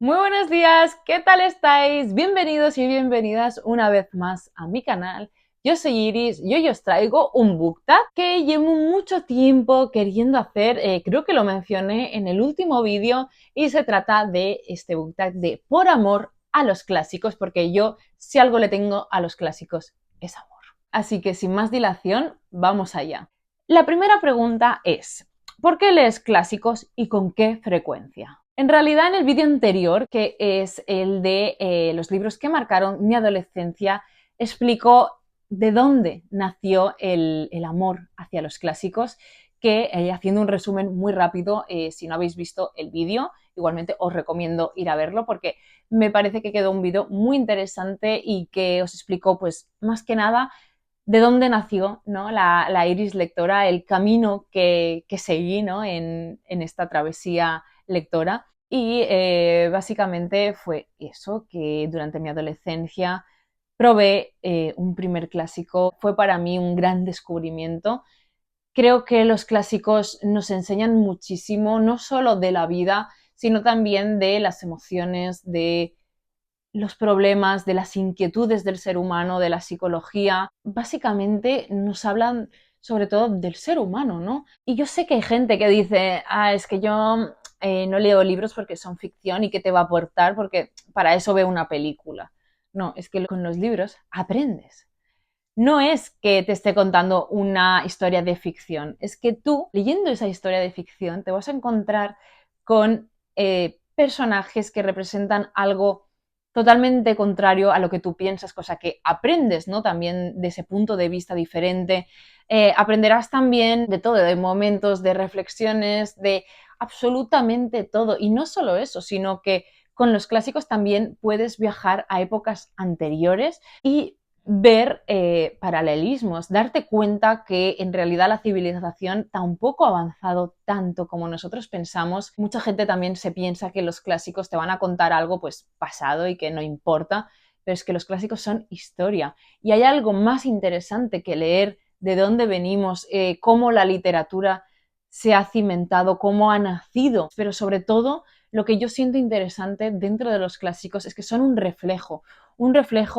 Muy buenos días, ¿qué tal estáis? Bienvenidos y bienvenidas una vez más a mi canal. Yo soy Iris y hoy os traigo un book tag que llevo mucho tiempo queriendo hacer, creo que lo mencioné en el último vídeo y se trata de este book tag de Por amor a los clásicos, porque yo si algo le tengo a los clásicos es amor. Así que sin más dilación, vamos allá. La primera pregunta es, ¿por qué lees clásicos y con qué frecuencia? En realidad, en el vídeo anterior, que es el de los libros que marcaron mi adolescencia, explico de dónde nació el amor hacia los clásicos, que haciendo un resumen muy rápido, si no habéis visto el vídeo, igualmente os recomiendo ir a verlo porque me parece que quedó un vídeo muy interesante y que os explico, pues, más que nada, de dónde nació, ¿no? la Iris lectora, el camino que seguí, ¿no? en esta travesía lectora. Y básicamente fue eso, que durante mi adolescencia probé un primer clásico. Fue para mí un gran descubrimiento. Creo que los clásicos nos enseñan muchísimo, no solo de la vida, sino también de las emociones, de los problemas, de las inquietudes del ser humano, de la psicología. Básicamente nos hablan sobre todo del ser humano, ¿no? Y yo sé que hay gente que dice, es que yo no leo libros porque son ficción y que te va a aportar porque para eso veo una película. No, es que con los libros aprendes. No es que te esté contando una historia de ficción, es que tú, leyendo esa historia de ficción, te vas a encontrar con personajes que representan algo totalmente contrario a lo que tú piensas, cosa que aprendes, ¿no? También de ese punto de vista diferente. Aprenderás también de todo, de momentos, de reflexiones, de absolutamente todo. Y no solo eso, sino que con los clásicos también puedes viajar a épocas anteriores y ver paralelismos, darte cuenta que en realidad la civilización tampoco ha avanzado tanto como nosotros pensamos. Mucha gente también se piensa que los clásicos te van a contar algo pues pasado y que no importa, pero es que los clásicos son historia y hay algo más interesante que leer de dónde venimos, cómo la literatura se ha cimentado, cómo ha nacido, pero sobre todo lo que yo siento interesante dentro de los clásicos es que son un reflejo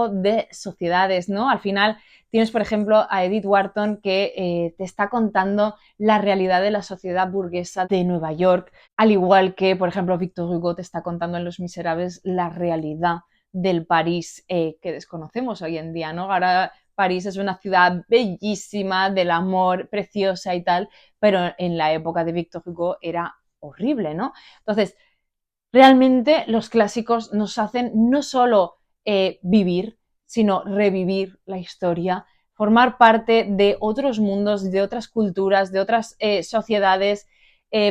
de sociedades, ¿no? Al final tienes, por ejemplo, a Edith Wharton que te está contando la realidad de la sociedad burguesa de Nueva York, al igual que, por ejemplo, Victor Hugo te está contando en Los Miserables la realidad del París que desconocemos hoy en día, ¿no? Ahora París es una ciudad bellísima, del amor, preciosa y tal, pero en la época de Victor Hugo era horrible, ¿no? Entonces, realmente los clásicos nos hacen no solo vivir, sino revivir la historia, formar parte de otros mundos, de otras culturas, de otras sociedades.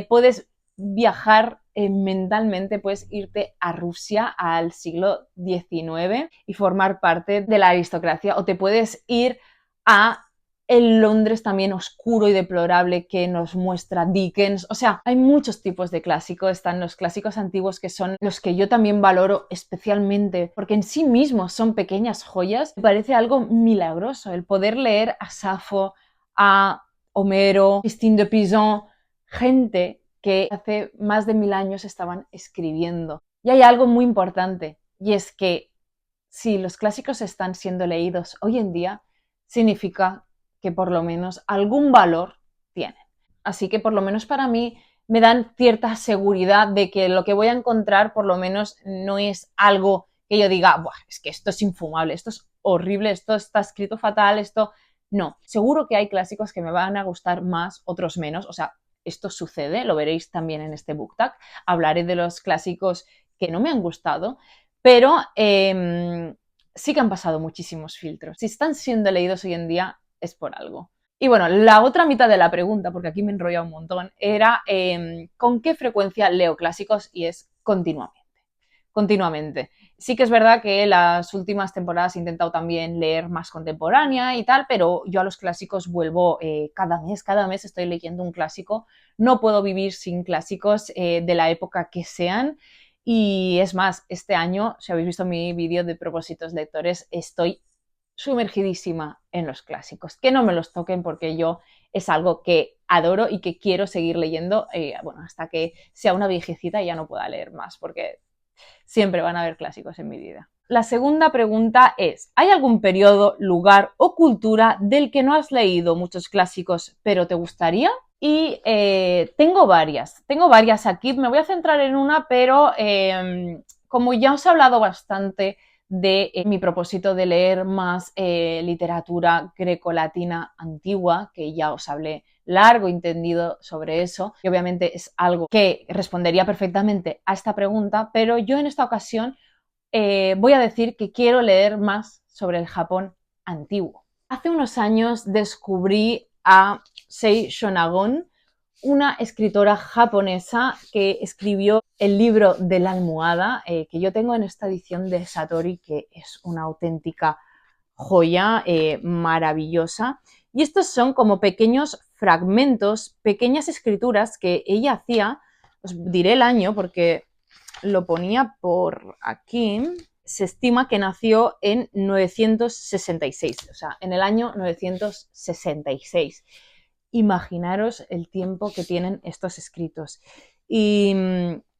Puedes viajar mentalmente, puedes irte a Rusia al siglo XIX y formar parte de la aristocracia, o te puedes ir a el Londres también oscuro y deplorable que nos muestra Dickens. O sea, hay muchos tipos de clásicos. Están los clásicos antiguos que son los que yo también valoro especialmente porque en sí mismos son pequeñas joyas. Me parece algo milagroso el poder leer a Safo, a Homero, Christine de Pizan, gente que hace más de 1000 años estaban escribiendo. Y hay algo muy importante y es que si los clásicos están siendo leídos hoy en día, significa que por lo menos algún valor tienen. Así que por lo menos para mí me dan cierta seguridad de que lo que voy a encontrar por lo menos no es algo que yo diga, buah, es que esto es infumable, esto es horrible, esto está escrito fatal, esto... No, seguro que hay clásicos que me van a gustar más, otros menos, o sea, esto sucede, lo veréis también en este book tag, hablaré de los clásicos que no me han gustado, pero sí que han pasado muchísimos filtros. Si están siendo leídos hoy en día es por algo. Y bueno, la otra mitad de la pregunta, porque aquí me enrolla un montón, era ¿con qué frecuencia leo clásicos? Y es continuamente. Continuamente. Sí que es verdad que las últimas temporadas he intentado también leer más contemporánea y tal, pero yo a los clásicos vuelvo cada mes estoy leyendo un clásico. No puedo vivir sin clásicos de la época que sean. Y es más, este año, si habéis visto mi vídeo de propósitos lectores, estoy sumergidísima en los clásicos. Que no me los toquen porque yo es algo que adoro y que quiero seguir leyendo, bueno, hasta que sea una viejecita y ya no pueda leer más, porque Siempre van a haber clásicos en mi vida. La segunda pregunta es, ¿hay algún periodo, lugar o cultura del que no has leído muchos clásicos pero te gustaría? Y tengo varias aquí. Me voy a centrar en una, pero como ya os he hablado bastante de mi propósito de leer más literatura grecolatina antigua, que ya os hablé largo y entendido sobre eso, y obviamente es algo que respondería perfectamente a esta pregunta, pero yo en esta ocasión voy a decir que quiero leer más sobre el Japón antiguo. Hace unos años descubrí a Sei Shonagon, una escritora japonesa que escribió el libro de la almohada, que yo tengo en esta edición de Satori, que es una auténtica joya maravillosa. Y estos son como pequeños fragmentos, pequeñas escrituras que ella hacía. Os diré el año porque lo ponía por aquí. Se estima que nació en 966, o sea, en el año 966. Imaginaros el tiempo que tienen estos escritos. Y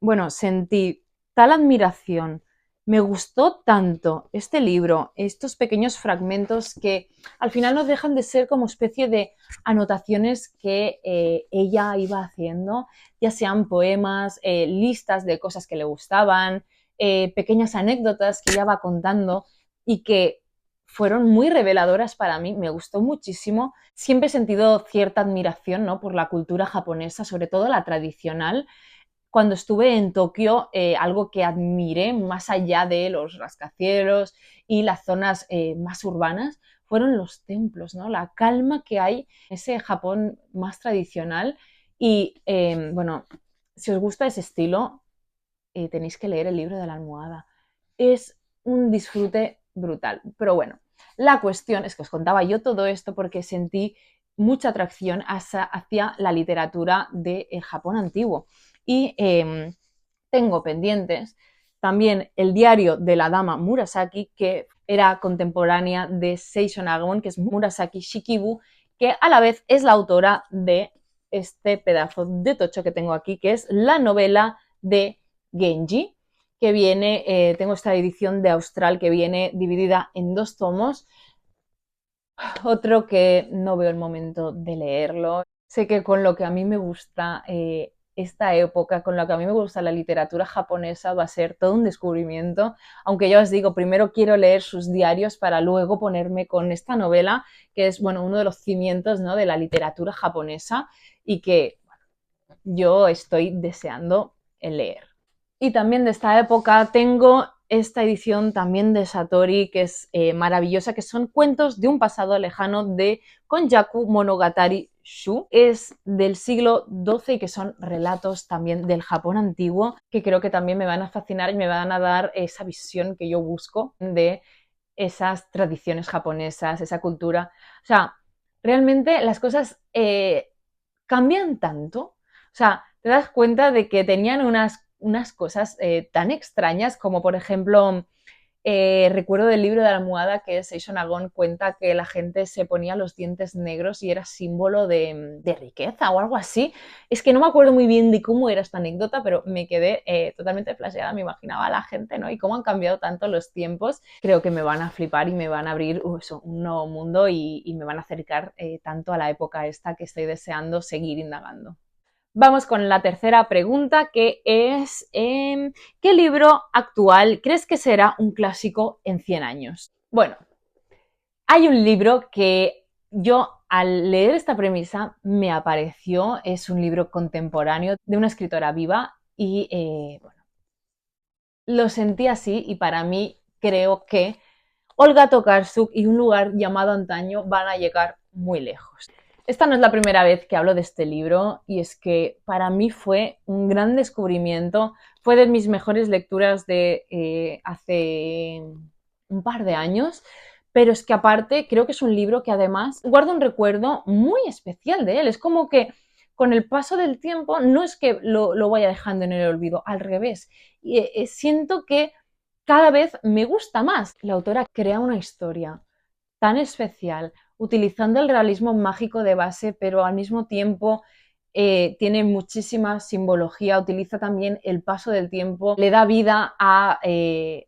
bueno, sentí tal admiración, me gustó tanto este libro, estos pequeños fragmentos que al final no dejan de ser como especie de anotaciones que ella iba haciendo, ya sean poemas, listas de cosas que le gustaban, pequeñas anécdotas que ella va contando y que fueron muy reveladoras para mí, me gustó muchísimo. Siempre he sentido cierta admiración, ¿no?, por la cultura japonesa, sobre todo la tradicional. Cuando estuve en Tokio, algo que admiré más allá de los rascacielos y las zonas más urbanas fueron los templos, ¿no? La calma que hay en ese Japón más tradicional. Y bueno, si os gusta ese estilo, tenéis que leer el libro de la almohada. Es un disfrute brutal. Pero bueno, la cuestión es que os contaba yo todo esto porque sentí mucha atracción hacia la literatura de Japón antiguo. Y tengo pendientes también el diario de la dama Murasaki, que era contemporánea de Seishon Agon, que es Murasaki Shikibu, que a la vez es la autora de este pedazo de tocho que tengo aquí, que es la novela de Genji, que viene, tengo esta edición de Austral que viene dividida en 2 tomos. Otro que no veo el momento de leerlo. Sé que con lo que a mí me gusta esta época, con lo que a mí me gusta la literatura japonesa, va a ser todo un descubrimiento. Aunque ya os digo, primero quiero leer sus diarios para luego ponerme con esta novela, que es, bueno, uno de los cimientos, ¿no?, de la literatura japonesa y que yo estoy deseando leer. Y también de esta época tengo esta edición también de Satori, que es maravillosa, que son cuentos de un pasado lejano de Konjaku Monogatari Shu. Es del siglo XII y que son relatos también del Japón antiguo, que creo que también me van a fascinar y me van a dar esa visión que yo busco de esas tradiciones japonesas, esa cultura. O sea, realmente las cosas cambian tanto. O sea, te das cuenta de que tenían unas cosas tan extrañas como, por ejemplo, recuerdo del libro de la almohada que Seishon Agon cuenta que la gente se ponía los dientes negros y era símbolo de riqueza o algo así. Es que no me acuerdo muy bien de cómo era esta anécdota, pero me quedé totalmente flasheada, me imaginaba a la gente, ¿no? Y cómo han cambiado tanto los tiempos. Creo que me van a flipar y me van a abrir un nuevo mundo y me van a acercar tanto a la época esta que estoy deseando seguir indagando. Vamos con la tercera pregunta, que es ¿qué libro actual crees que será un clásico en 100 años? Bueno, hay un libro que yo al leer esta premisa me apareció, es un libro contemporáneo de una escritora viva y bueno, lo sentí así y para mí creo que Olga Tokarczuk y un lugar llamado Antaño van a llegar muy lejos. Esta no es la primera vez que hablo de este libro y es que para mí fue un gran descubrimiento, fue de mis mejores lecturas de hace un par de años, pero es que aparte creo que es un libro que además guarda un recuerdo muy especial de él. Es como que con el paso del tiempo no es que lo vaya dejando en el olvido, al revés. Y, siento que cada vez me gusta más. La autora crea una historia tan especial, utilizando el realismo mágico de base, pero al mismo tiempo tiene muchísima simbología, utiliza también el paso del tiempo, le da vida a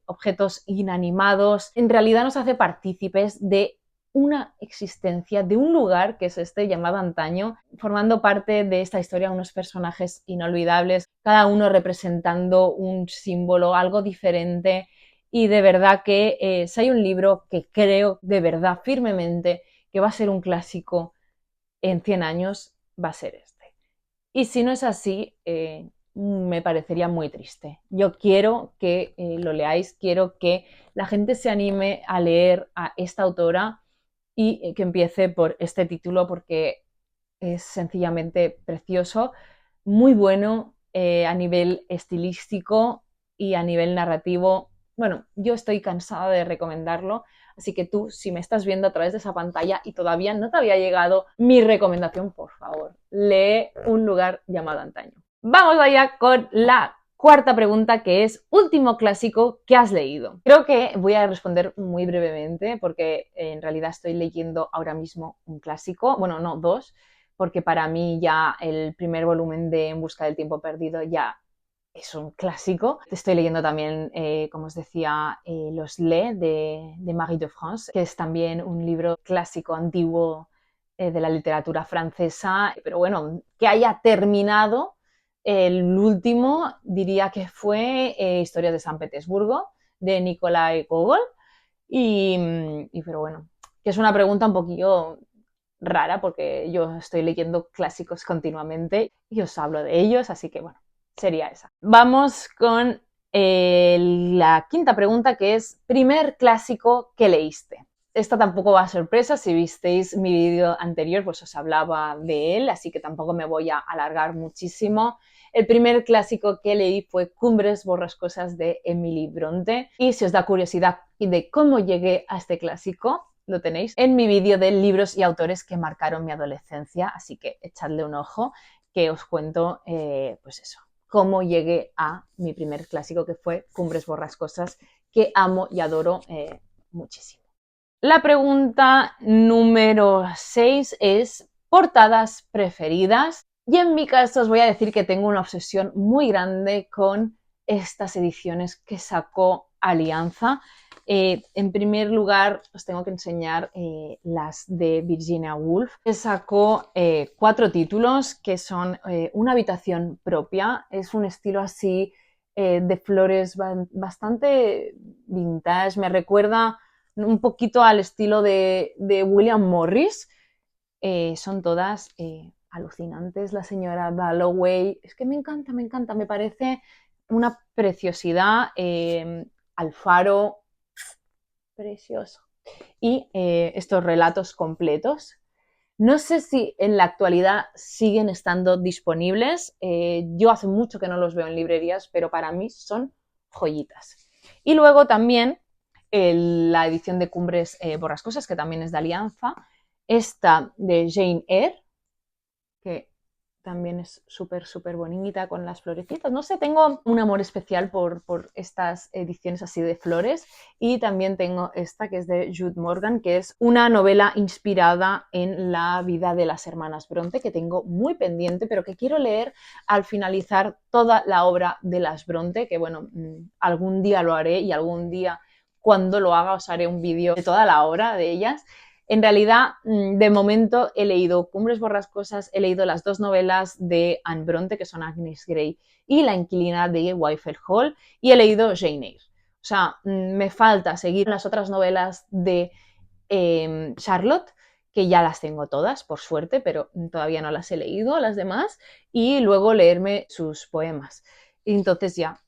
objetos inanimados, en realidad nos hace partícipes de una existencia, de un lugar que es este llamado antaño, formando parte de esta historia unos personajes inolvidables, cada uno representando un símbolo, algo diferente, y de verdad que si hay un libro que creo de verdad firmemente que va a ser un clásico en 100 años, va a ser este. Y si no es así, me parecería muy triste. Yo quiero que lo leáis, quiero que la gente se anime a leer a esta autora y que empiece por este título porque es sencillamente precioso, muy bueno a nivel estilístico y a nivel narrativo. Bueno, yo estoy cansada de recomendarlo, así que tú, si me estás viendo a través de esa pantalla y todavía no te había llegado mi recomendación, por favor, lee Un lugar llamado antaño. Vamos allá con la cuarta pregunta, que es último clásico que has leído. Creo que voy a responder muy brevemente porque en realidad estoy leyendo ahora mismo un clásico, bueno, no, dos, porque para mí ya el primer volumen de En busca del tiempo perdido ya es un clásico. Estoy leyendo también, como os decía, Los Le de Marie de France, que es también un libro clásico antiguo de la literatura francesa, pero bueno, que haya terminado. El último diría que fue Historias de San Petersburgo, de Nikolai Gogol, pero bueno, que es una pregunta un poquillo rara porque yo estoy leyendo clásicos continuamente y os hablo de ellos, así que bueno, sería esa. Vamos con la quinta pregunta, que es primer clásico que leíste. Esta tampoco va a sorpresa, si visteis mi vídeo anterior pues os hablaba de él, así que tampoco me voy a alargar muchísimo. El primer clásico que leí fue Cumbres borrascosas de Emily Bronte, y si os da curiosidad de cómo llegué a este clásico, lo tenéis en mi vídeo de libros y autores que marcaron mi adolescencia, así que echadle un ojo que os cuento pues eso, cómo llegué a mi primer clásico, que fue Cumbres borrascosas, que amo y adoro muchísimo. La pregunta número 6 es portadas preferidas. Y en mi caso os voy a decir que tengo una obsesión muy grande con estas ediciones que sacó Alianza. En primer lugar, os tengo que enseñar las de Virginia Woolf, que sacó 4 títulos, que son Una habitación propia. Es un estilo así de flores bastante vintage. Me recuerda un poquito al estilo de William Morris. Son todas alucinantes. La señora Dalloway, es que me encanta, me parece una preciosidad. Alfaro, precioso. Y estos relatos completos. No sé si en la actualidad siguen estando disponibles. Yo hace mucho que no los veo en librerías, pero para mí son joyitas. Y luego también la edición de Cumbres borrascosas, que también es de Alianza. Esta de Jane Eyre, que también es súper, súper bonita con las florecitas. No sé, tengo un amor especial por estas ediciones así de flores. Y también tengo esta, que es de Jude Morgan, que es una novela inspirada en la vida de las hermanas Bronte, que tengo muy pendiente, pero que quiero leer al finalizar toda la obra de las Bronte, que bueno, algún día lo haré, y algún día, cuando lo haga, os haré un vídeo de toda la obra de ellas. En realidad, de momento he leído Cumbres borrascosas, he leído las 2 novelas de Anne Bronte, que son Agnes Grey y La inquilina de Wyford Hall, y he leído Jane Eyre. O sea, me falta seguir las otras novelas de Charlotte, que ya las tengo todas, por suerte, pero todavía no las he leído, las demás, y luego leerme sus poemas. Y entonces ya,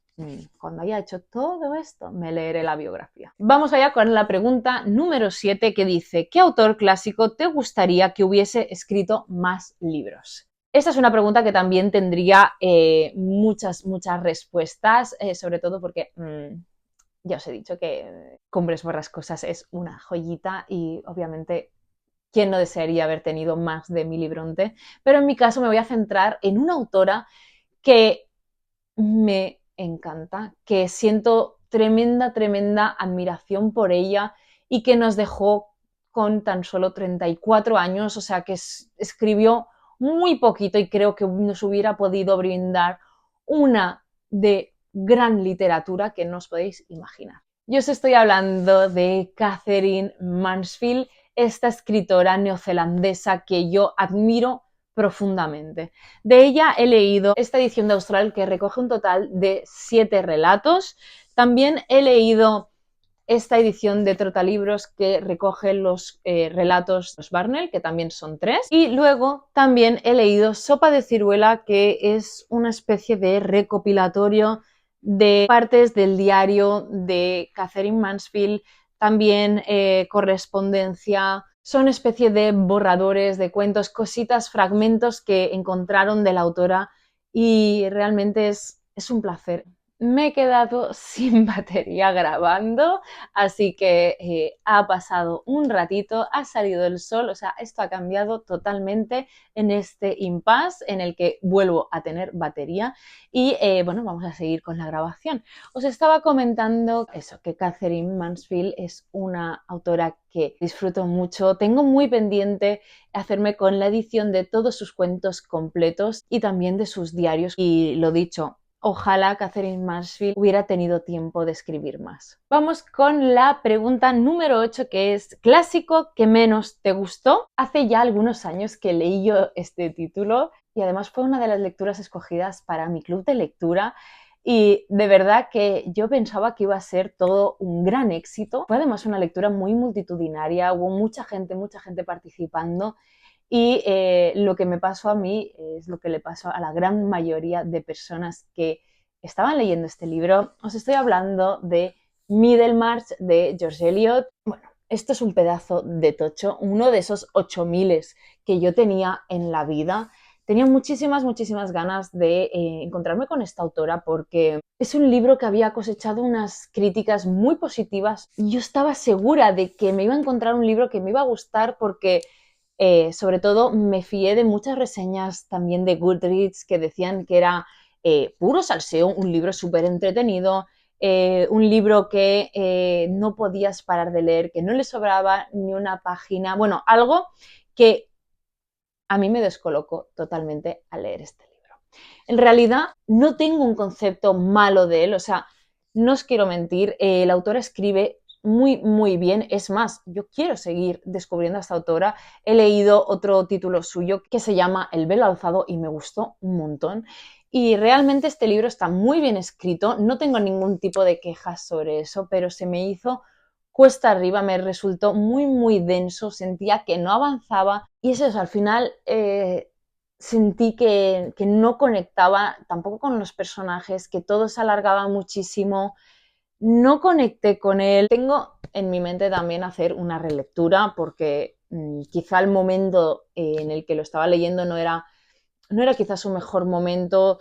cuando haya hecho todo esto, me leeré la biografía. Vamos allá con la pregunta número 7, que dice: ¿qué autor clásico te gustaría que hubiese escrito más libros? Esta es una pregunta que también tendría muchas respuestas, sobre todo porque ya os he dicho que Cumbres borrascosas es una joyita y obviamente quién no desearía haber tenido más de Emily Bronte, pero en mi caso me voy a centrar en una autora que me encanta, que siento tremenda admiración por ella y que nos dejó con tan solo 34 años, o sea que escribió muy poquito y creo que nos hubiera podido brindar una de gran literatura que no os podéis imaginar. Yo os estoy hablando de Katherine Mansfield, esta escritora neozelandesa que yo admiro profundamente. De ella he leído esta edición de Austral que recoge un total de 7 relatos. También he leído esta edición de Trotalibros que recoge los relatos de Barnell, que también son 3. Y luego también he leído Sopa de ciruela, que es una especie de recopilatorio de partes del diario de Katherine Mansfield, también correspondencia. Son especie de borradores de cuentos, cositas, fragmentos que encontraron de la autora y realmente es un placer. Me he quedado sin batería grabando, así que ha pasado un ratito, ha salido el sol, o sea, esto ha cambiado totalmente en este impasse en el que vuelvo a tener batería y bueno, vamos a seguir con la grabación. Os estaba comentando eso, que Katherine Mansfield es una autora que disfruto mucho, tengo muy pendiente hacerme con la edición de todos sus cuentos completos y también de sus diarios y lo dicho, ojalá Katherine Mansfield hubiera tenido tiempo de escribir más. Vamos con la pregunta número 8, que es ¿clásico que menos te gustó? Hace ya algunos años que leí yo este título y además fue una de las lecturas escogidas para mi club de lectura y de verdad que yo pensaba que iba a ser todo un gran éxito. Fue además una lectura muy multitudinaria, hubo mucha gente participando y lo que me pasó a mí es lo que le pasó a la gran mayoría de personas que estaban leyendo este libro. Os estoy hablando de Middlemarch de George Eliot. Bueno, esto es un pedazo de tocho, uno de esos 8000 que yo tenía en la vida. Tenía muchísimas ganas de encontrarme con esta autora porque es un libro que había cosechado unas críticas muy positivas. Yo estaba segura de que me iba a encontrar un libro que me iba a gustar porque sobre todo me fié de muchas reseñas también de Goodreads que decían que era puro salseo, un libro súper entretenido, un libro que no podías parar de leer, que no le sobraba ni una página, bueno, algo que a mí me descolocó totalmente al leer este libro. En realidad no tengo un concepto malo de él, o sea, no os quiero mentir, la autora escribe muy bien. Es más, yo quiero seguir descubriendo a esta autora. He leído otro título suyo que se llama El velo alzado y me gustó un montón. Y realmente este libro está muy bien escrito. No tengo ningún tipo de quejas sobre eso, pero se me hizo cuesta arriba, me resultó muy denso. Sentía que no avanzaba y eso al final sentí que no conectaba tampoco con los personajes, que todo se alargaba muchísimo. No conecté con él. Tengo en mi mente también hacer una relectura porque quizá el momento en el que lo estaba leyendo no era quizás su mejor momento.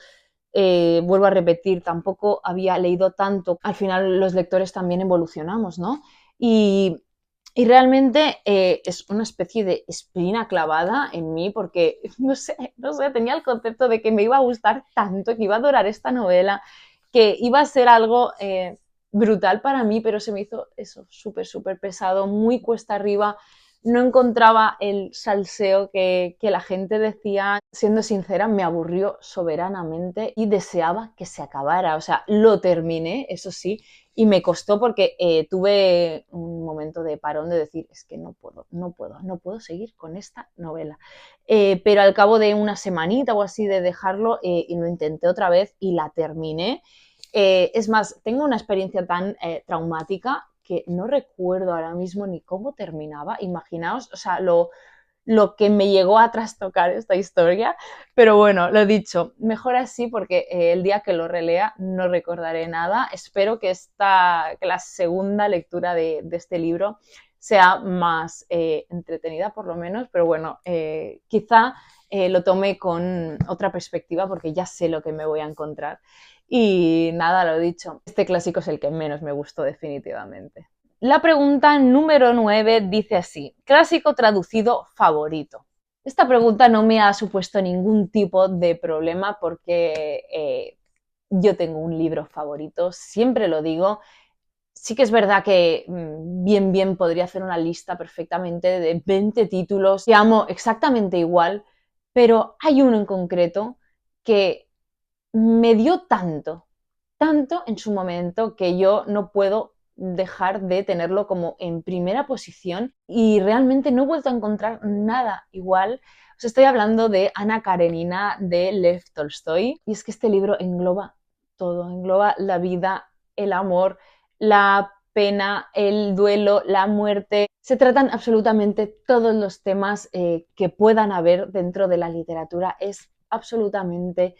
Vuelvo a repetir, tampoco había leído tanto. Al final los lectores también evolucionamos, ¿no? Y realmente es una especie de espina clavada en mí porque, no sé, tenía el concepto de que me iba a gustar tanto, que iba a adorar esta novela, que iba a ser algo brutal para mí, pero se me hizo eso súper pesado, muy cuesta arriba. No encontraba el salseo que la gente decía. Siendo sincera, me aburrió soberanamente y deseaba que se acabara. O sea, lo terminé, eso sí, y me costó porque tuve un momento de parón de decir, es que no puedo seguir con esta novela. Pero al cabo de una semanita o así de dejarlo, y lo intenté otra vez y la terminé. Es más, tengo una experiencia tan traumática que no recuerdo ahora mismo ni cómo terminaba. Imaginaos, o sea, lo que me llegó a trastocar esta historia, pero bueno, lo dicho, mejor así porque el día que lo relea no recordaré nada. Espero que la segunda lectura de este libro sea más entretenida por lo menos, pero bueno, quizá lo tome con otra perspectiva porque ya sé lo que me voy a encontrar. Y nada, lo dicho, este clásico es el que menos me gustó definitivamente. La pregunta número 9 dice así, clásico traducido favorito. Esta pregunta no me ha supuesto ningún tipo de problema porque yo tengo un libro favorito, siempre lo digo. Sí que es verdad que bien podría hacer una lista perfectamente de 20 títulos que amo exactamente igual, pero hay uno en concreto que me dio tanto en su momento que yo no puedo dejar de tenerlo como en primera posición y realmente no he vuelto a encontrar nada igual. Os estoy hablando de Ana Karenina de Lev Tolstoy y es que este libro engloba todo, engloba la vida, el amor, la pena, el duelo, la muerte. Se tratan absolutamente todos los temas que puedan haber dentro de la literatura. Es absolutamente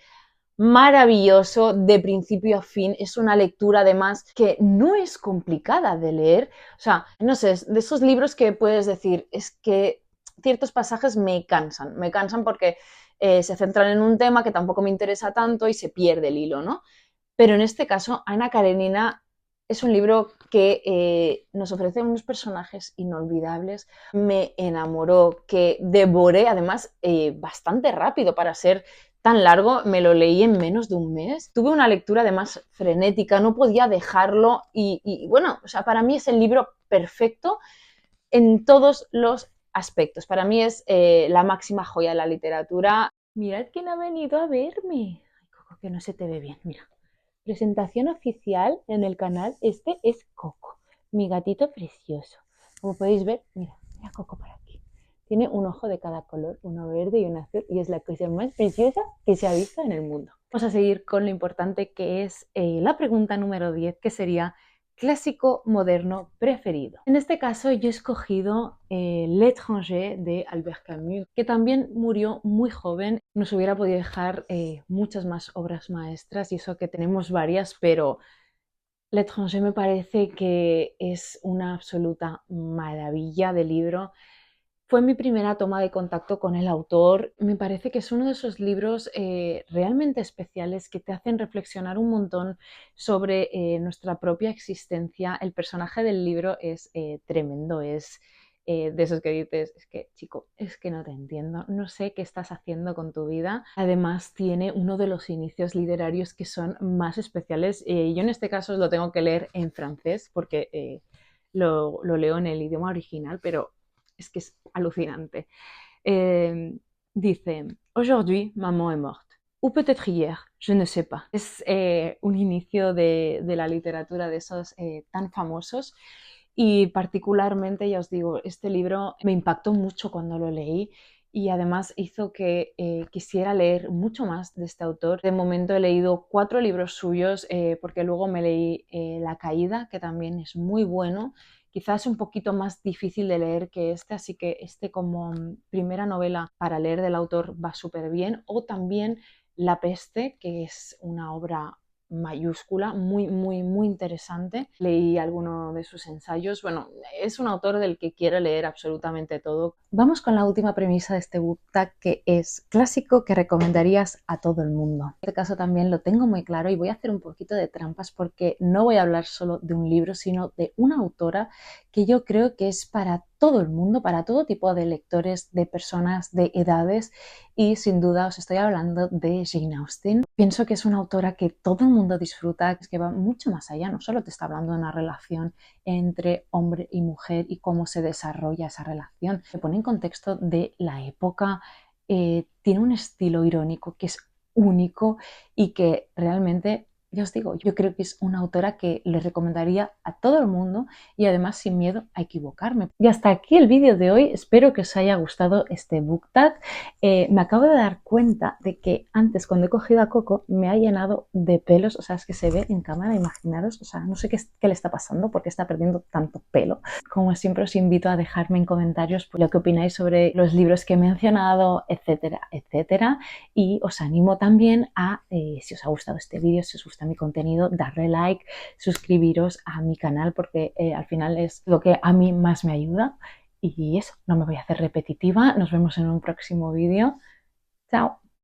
maravilloso de principio a fin. Es una lectura además que no es complicada de leer. O sea, no sé, de esos libros que puedes decir, es que ciertos pasajes me cansan porque se centran en un tema que tampoco me interesa tanto y se pierde el hilo, ¿no? Pero en este caso, Ana Karenina es un libro que nos ofrece unos personajes inolvidables. Me enamoró, que devoré, además, bastante rápido para ser tan largo. Me lo leí en menos de un mes. Tuve una lectura además frenética, no podía dejarlo. Y bueno, o sea, para mí es el libro perfecto en todos los aspectos. Para mí es la máxima joya de la literatura. Mirad quién ha venido a verme. Ay, Coco, que no se te ve bien, mira. Presentación oficial en el canal. Este es Coco, mi gatito precioso. Como podéis ver, mira, mira Coco por aquí. Tiene un ojo de cada color, uno verde y uno azul, y es la cosa más preciosa que se ha visto en el mundo. Vamos a seguir con lo importante que es la pregunta número 10, que sería clásico moderno preferido. En este caso yo he escogido L'Étranger de Albert Camus, que también murió muy joven. Nos hubiera podido dejar muchas más obras maestras y eso que tenemos varias, pero L'Étranger me parece que es una absoluta maravilla de libro. Fue mi primera toma de contacto con el autor. Me parece que es uno de esos libros realmente especiales que te hacen reflexionar un montón sobre nuestra propia existencia. El personaje del libro es tremendo, es de esos que dices, es que chico, es que no te entiendo, no sé qué estás haciendo con tu vida. Además tiene uno de los inicios literarios que son más especiales. Yo en este caso lo tengo que leer en francés porque lo leo en el idioma original, pero es que es alucinante. Eh, Dice, aujourd'hui, maman est morte. Ou peut-être hier, je ne sais pas. Es un inicio de la literatura de esos tan famosos y particularmente, ya os digo, este libro me impactó mucho cuando lo leí y además hizo que quisiera leer mucho más de este autor. De momento he leído 4 libros suyos porque luego me leí La Caída, que también es muy bueno. Quizás un poquito más difícil de leer que este, así que este como primera novela para leer del autor va súper bien. O también La Peste, que es una obra mayúscula, muy interesante. Leí alguno de sus ensayos. Bueno, es un autor del que quiero leer absolutamente todo. Vamos con la última premisa de este book tag, que es clásico que recomendarías a todo el mundo. En este caso también lo tengo muy claro y voy a hacer un poquito de trampas porque no voy a hablar solo de un libro, sino de una autora que yo creo que es para todo el mundo, para todo tipo de lectores, de personas, de edades, y sin duda os estoy hablando de Jane Austen. Pienso que es una autora que todo el mundo disfruta, que va mucho más allá, no solo te está hablando de una relación entre hombre y mujer y cómo se desarrolla esa relación, se pone en contexto de la época, tiene un estilo irónico que es único y que realmente, ya os digo, yo creo que es una autora que le recomendaría a todo el mundo y además sin miedo a equivocarme. Y hasta aquí el vídeo de hoy, espero que os haya gustado este book tag. Me acabo de dar cuenta de que antes cuando he cogido a Coco me ha llenado de pelos, o sea, es que se ve en cámara, imaginaros, o sea, no sé qué le está pasando porque está perdiendo tanto pelo. Como siempre os invito a dejarme en comentarios lo que opináis sobre los libros que he mencionado, etcétera, etcétera. Y os animo también a, si os ha gustado este vídeo, si os gusta mi contenido, darle like, suscribiros a mi canal porque al final es lo que a mí más me ayuda. Y eso, no me voy a hacer repetitiva. Nos vemos en un próximo vídeo. Chao.